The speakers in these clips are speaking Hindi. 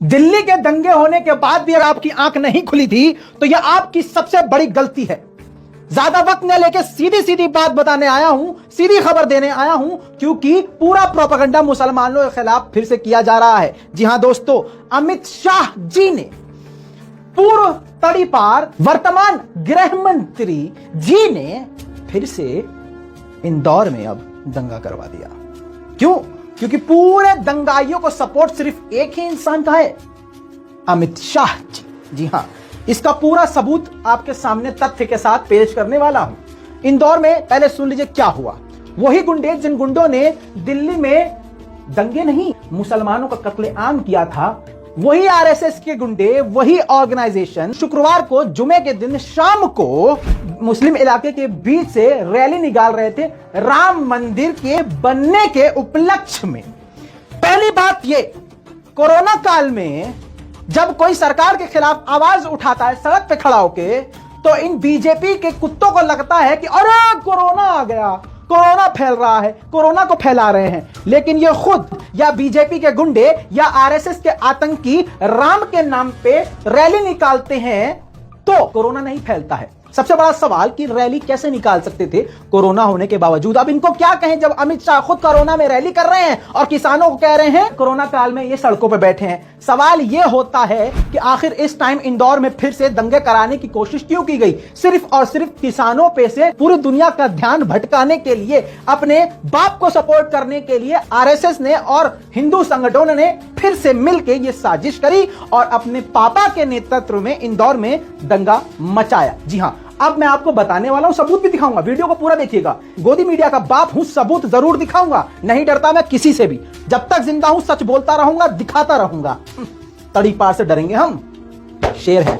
दिल्ली के दंगे होने के बाद भी अगर आपकी आंख नहीं खुली थी तो यह आपकी सबसे बड़ी गलती है। ज्यादा वक्त न लेके सीधी सीधी बात बताने आया हूं, सीधी खबर देने आया हूं, क्योंकि पूरा प्रोपेगेंडा मुसलमानों के खिलाफ फिर से किया जा रहा है। जी हां दोस्तों, अमित शाह जी ने पूर्व तड़ीपार वर्तमान गृह मंत्री जी ने फिर से इंदौर में अब दंगा करवा दिया। क्यों? क्योंकि पूरे दंगाइयों को सपोर्ट सिर्फ एक ही इंसान का है, अमित शाह जी। जी हां, इसका पूरा सबूत आपके सामने तथ्य के साथ पेश करने वाला हूं। इंदौर में पहले सुन लीजिए क्या हुआ। वही गुंडे जिन गुंडों ने दिल्ली में दंगे नहीं मुसलमानों का कत्लेआम किया था, वही आरएसएस के गुंडे, वही ऑर्गेनाइजेशन शुक्रवार को जुमे के दिन शाम को मुस्लिम इलाके के बीच से रैली निकाल रहे थे राम मंदिर के बनने के उपलक्ष्य में। पहली बात ये, कोरोना काल में जब कोई सरकार के खिलाफ आवाज उठाता है सड़क पे खड़ा होके, तो इन बीजेपी के कुत्तों को लगता है कि अरे कोरोना आ गया, कोरोना फैल रहा है, कोरोना को फैला रहे हैं। लेकिन ये खुद या बीजेपी के गुंडे या आरएसएस के आतंकी राम के नाम पे रैली निकालते हैं तो कोरोना नहीं फैलता है। सबसे बड़ा सवाल कि रैली कैसे निकाल सकते थे कोरोना होने के बावजूद। अब इनको क्या कहें जब अमित शाह खुद कोरोना में रैली कर रहे हैं और किसानों को कह रहे हैं कोरोना काल में ये सड़कों पर बैठे हैं। सवाल ये होता है कि आखिर इस टाइम इंदौर में फिर से दंगे कराने की कोशिश क्यों की गई? सिर्फ और सिर्फ किसानों पे से पूरी दुनिया का ध्यान भटकाने के लिए, अपने बाप को सपोर्ट करने के लिए आरएसएस ने और हिंदू संगठनों ने फिर से मिलकर ये साजिश करी और अपने पापा के नेतृत्व में इंदौर में दंगा मचाया। जी हां, अब मैं आपको बताने वाला हूं, सबूत भी दिखाऊंगा, वीडियो को पूरा देखिएगा। गोदी मीडिया का बाप हूं, सबूत जरूर दिखाऊंगा, नहीं डरता मैं किसी से भी। जब तक जिंदा हूं सच बोलता रहूंगा, दिखाता रहूंगा। तड़ीपार से डरेंगे हम, शेर है।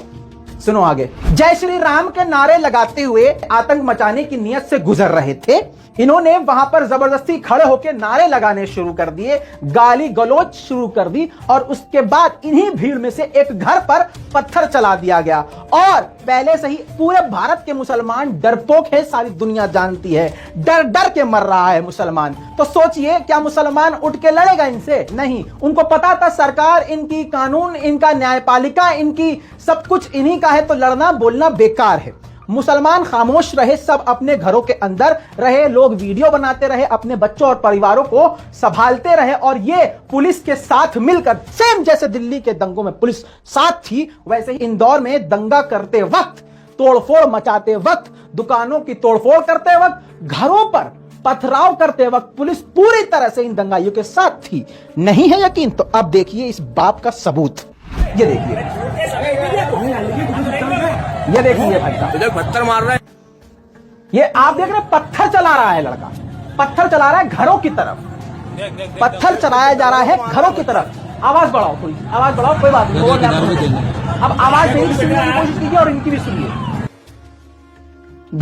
सुनो आगे। जय श्री राम के नारे लगाते हुए आतंक मचाने की नियत से गुजर रहे थे। इन्होंने वहां पर जबरदस्ती खड़े होकर नारे लगाने शुरू कर दिए, गाली गलौज शुरू कर दी और उसके बाद इन्हीं भीड़ में से एक घर पर पत्थर चला दिया गया। और पहले से ही पूरे भारत के मुसलमान डरपोक है, सारी दुनिया जानती है, डर डर के मर रहा है मुसलमान। तो सोचिए क्या मुसलमान उठ के लड़ेगा इनसे? नहीं। उनको पता था सरकार इनकी, कानून इनका, न्यायपालिका इनकी, सब कुछ इन्हीं का है, तो लड़ना बोलना बेकार है। मुसलमान खामोश रहे, सब अपने घरों के अंदर रहे, लोग वीडियो बनाते रहे, अपने बच्चों और परिवारों को संभालते रहे। और ये पुलिस के साथ मिलकर, सेम जैसे दिल्ली के दंगों में पुलिस साथ थी, वैसे ही इंदौर में दंगा करते वक्त, तोड़फोड़ मचाते वक्त, दुकानों की तोड़फोड़ करते वक्त, घरों पर पथराव करते वक्त पुलिस पूरी तरह से इन दंगाइयों के साथ थी। नहीं है यकीन? तो अब देखिए इस बाप का सबूत। ये देखिए, ये देखिए भाई साहब, पत्थर मार रहा है। ये आप देख रहे हैं, पत्थर चला रहा है लड़का, पत्थर चला रहा है घरों की तरफ, पत्थर चलाया जा रहा है घरों की तरफ। आवाज बढ़ाओ, थोड़ी आवाज बढ़ाओ, कोई बात नहीं। अब आवाज मेरी सुनने की कोशिश कीजिए और इनकी भी सुनिए।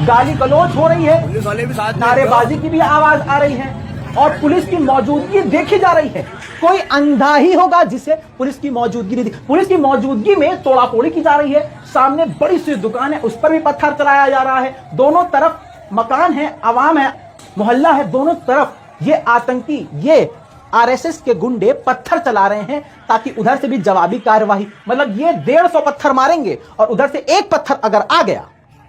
गाली गलौज हो रही है, नारेबाजी की भी आवाज आ रही है और पुलिस की मौजूदगी देखी जा रही है। कोई अंधा ही होगा जिसे पुलिस की मौजूदगी नहीं दिखी। पुलिस की मौजूदगी में तोड़ाफोड़ी की जा रही है, सामने बड़ी सी दुकान है, उस पर भी पत्थर चलाया जा रहा है, दोनों तरफ मकान है, आवाम है, मोहल्ला है, दोनों तरफ ये आतंकी, ये आरएसएस के गुंडे पत्थर चला रहे हैं ताकि उधर से भी जवाबी कार्यवाही, मतलब ये 150 पत्थर मारेंगे और उधर से एक पत्थर अगर आ गया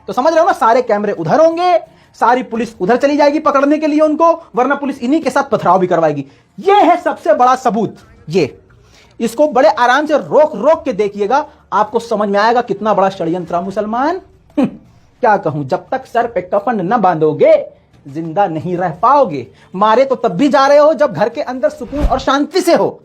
तो समझ रहे हो ना, सारे कैमरे उधर होंगे, सारी पुलिस उधर चली जाएगी पकड़ने के लिए उनको, वरना पुलिस इन्हीं के साथ पथराव भी करवाएगी। यह है सबसे बड़ा सबूत। ये इसको बड़े आराम से रोक रोक के देखिएगा, आपको समझ में आएगा कितना बड़ा षड्यंत्र मुसलमान। क्या कहूं, जब तक सर पे कफन न बांधोगे जिंदा नहीं रह पाओगे। मारे तो तब भी जा रहे हो जब घर के अंदर सुकून और शांति से हो।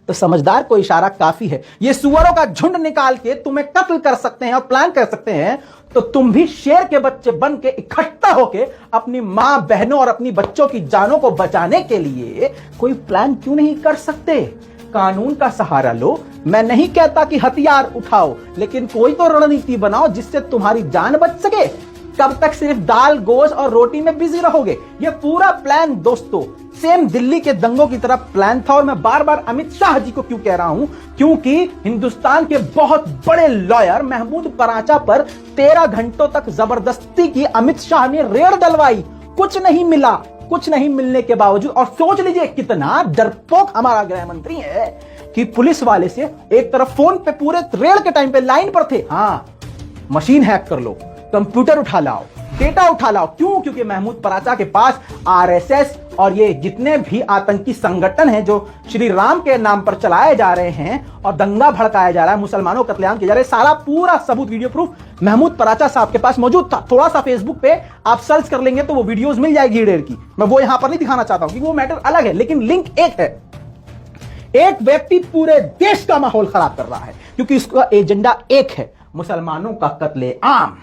तो समझदार को इशारा काफी है। ये सुअरों का झुंड निकाल के तुम्हें कत्ल कर सकते हैं और प्लान कर सकते हैं, तो तुम भी शेर के बच्चे बन के इकट्ठा होके अपनी मां, बहनों और अपनी बच्चों की जानों को बचाने के लिए कोई प्लान क्यों नहीं कर सकते? कानून का सहारा लो। मैं नहीं कहता कि हथियार उठाओ, लेकिन कोई तो रणनीति बनाओ जिससे तुम्हारी जान बच सके। कब तक सिर्फ दाल, गोश्त और रोटी में बिजी रहोगे? ये पूरा प्लान दोस्तों सेम दिल्ली के दंगों की तरह प्लान था। और मैं बार बार अमित शाह जी को क्यों कह रहा हूं? क्योंकि हिंदुस्तान के बहुत बड़े लॉयर महमूद पराचा पर 13 घंटों तक जबरदस्ती की अमित शाह ने रेड डलवाई, कुछ नहीं मिला। कुछ नहीं मिलने के बावजूद, और सोच लीजिए कितना डरपोक हमारा गृह मंत्री है कि पुलिस वाले से एक तरफ फोन पे पूरे रेल के टाइम पे लाइन पर थे, हाँ मशीन हैक कर लो, कंप्यूटर उठा लाओ, डेटा उठा लाओ। क्यों? क्योंकि महमूद पराचा के पास आरएसएस और ये जितने भी आतंकी संगठन हैं जो श्री राम के नाम पर चलाए जा रहे हैं और दंगा भड़काया जा रहा है, मुसलमानों को कत्लेआम किया जा रहा है, सारा पूरा सबूत वीडियो प्रूफ महमूद पराचा साहब के पास मौजूद था। थोड़ा सा फेसबुक पे आप सर्च कर लेंगे तो वो वीडियोस मिल जाएगी ढेर की। मैं वो यहां पर नहीं दिखाना चाहता हूं कि वो मैटर अलग है, लेकिन लिंक एक है। एक व्यक्ति पूरे देश का माहौल खराब कर रहा है क्योंकि इसका एजेंडा एक है, मुसलमानों का कत्लेआम।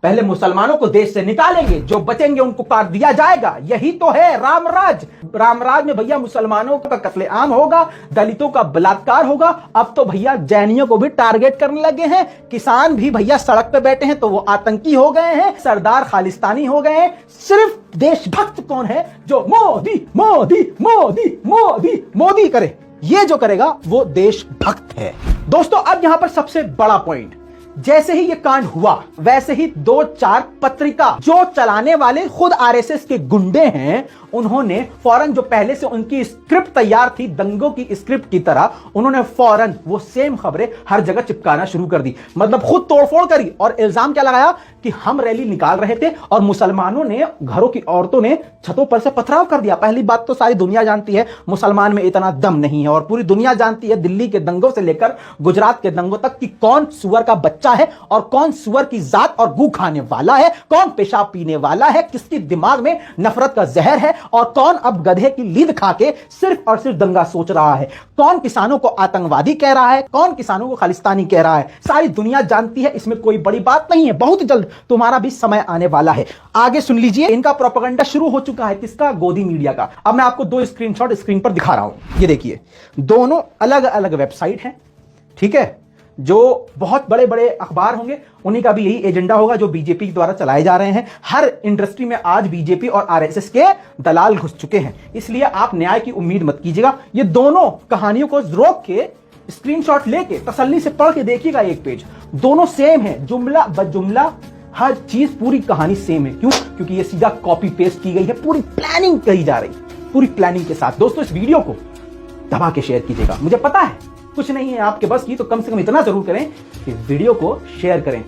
पहले मुसलमानों को देश से निकालेंगे, जो बचेंगे उनको काट दिया जाएगा। यही तो है रामराज। रामराज में भैया मुसलमानों का कत्लेआम होगा, दलितों का बलात्कार होगा। अब तो भैया जैनियों को भी टारगेट करने लगे हैं, किसान भी भैया सड़क पे बैठे हैं तो वो आतंकी हो गए हैं, सरदार खालिस्तानी हो गए हैं। सिर्फ देशभक्त कौन है जो मोदी मोदी मोदी मोदी मोदी करे, ये जो करेगा वो देशभक्त है। दोस्तों अब यहां पर सबसे बड़ा पॉइंट, जैसे ही ये कांड हुआ वैसे ही 2-4 पत्रिका जो चलाने वाले खुद आरएसएस के गुंडे हैं, उन्होंने फौरन जो पहले से उनकी स्क्रिप्ट तैयार थी दंगों की स्क्रिप्ट की तरह, उन्होंने फौरन वो सेम खबरें हर जगह चिपकाना शुरू कर दी। मतलब खुद तोड़फोड़ करी और इल्जाम क्या लगाया कि हम रैली निकाल रहे थे और मुसलमानों ने, घरों की औरतों ने छतों पर से पथराव कर दिया। पहली बात तो सारी दुनिया जानती है मुसलमान में इतना दम नहीं है, और पूरी दुनिया जानती है दिल्ली के दंगों से लेकर गुजरात के दंगों तक कि कौन सुअर का बच्चा है और कौन सुअर की जात और गू खाने वाला है, कौन पेशाब पीने वाला है, किसके दिमाग में नफरत का जहर है और कौन अब गधे की लीद खा के सिर्फ और सिर्फ दंगा सोच रहा है, कौन किसानों को आतंकवादी कह रहा है, कौन किसानों को खालिस्तानी कह रहा है। सारी दुनिया जानती है, इसमें कोई बड़ी बात नहीं है। बहुत जल्द तुम्हारा भी समय आने वाला है। आगे सुन लीजिए, इनका प्रोपेगेंडा शुरू हो चुका है। किसका? गोदी मीडिया का। अब मैं आपको 2 स्क्रीनशॉट स्क्रीन पर दिखा रहा हूं। ये देखिए, दोनों अलग अलग वेबसाइट हैं, ठीक है। जो बहुत बड़े बड़े अखबार होंगे उन्हीं का भी यही एजेंडा होगा जो बीजेपी द्वारा चलाए जा रहे हैं। हर इंडस्ट्री में आज बीजेपी और आरएसएस के दलाल घुस चुके हैं, इसलिए आप न्याय की उम्मीद मत कीजिएगा। ये दोनों कहानियों को रोक के स्क्रीनशॉट लेके तसल्ली से पढ़ के देखिएगा एक पेज, दोनों सेम है, जुमला ब जुमला हर चीज, पूरी कहानी सेम है। क्यों? क्योंकि ये सीधा कॉपी पेस्ट की गई है, पूरी प्लानिंग करी जा रही, पूरी प्लानिंग के साथ। दोस्तों इस वीडियो को दबा के शेयर कीजिएगा। मुझे पता है कुछ नहीं है आपके बस की, तो कम से कम इतना जरूर करें कि वीडियो को शेयर करें।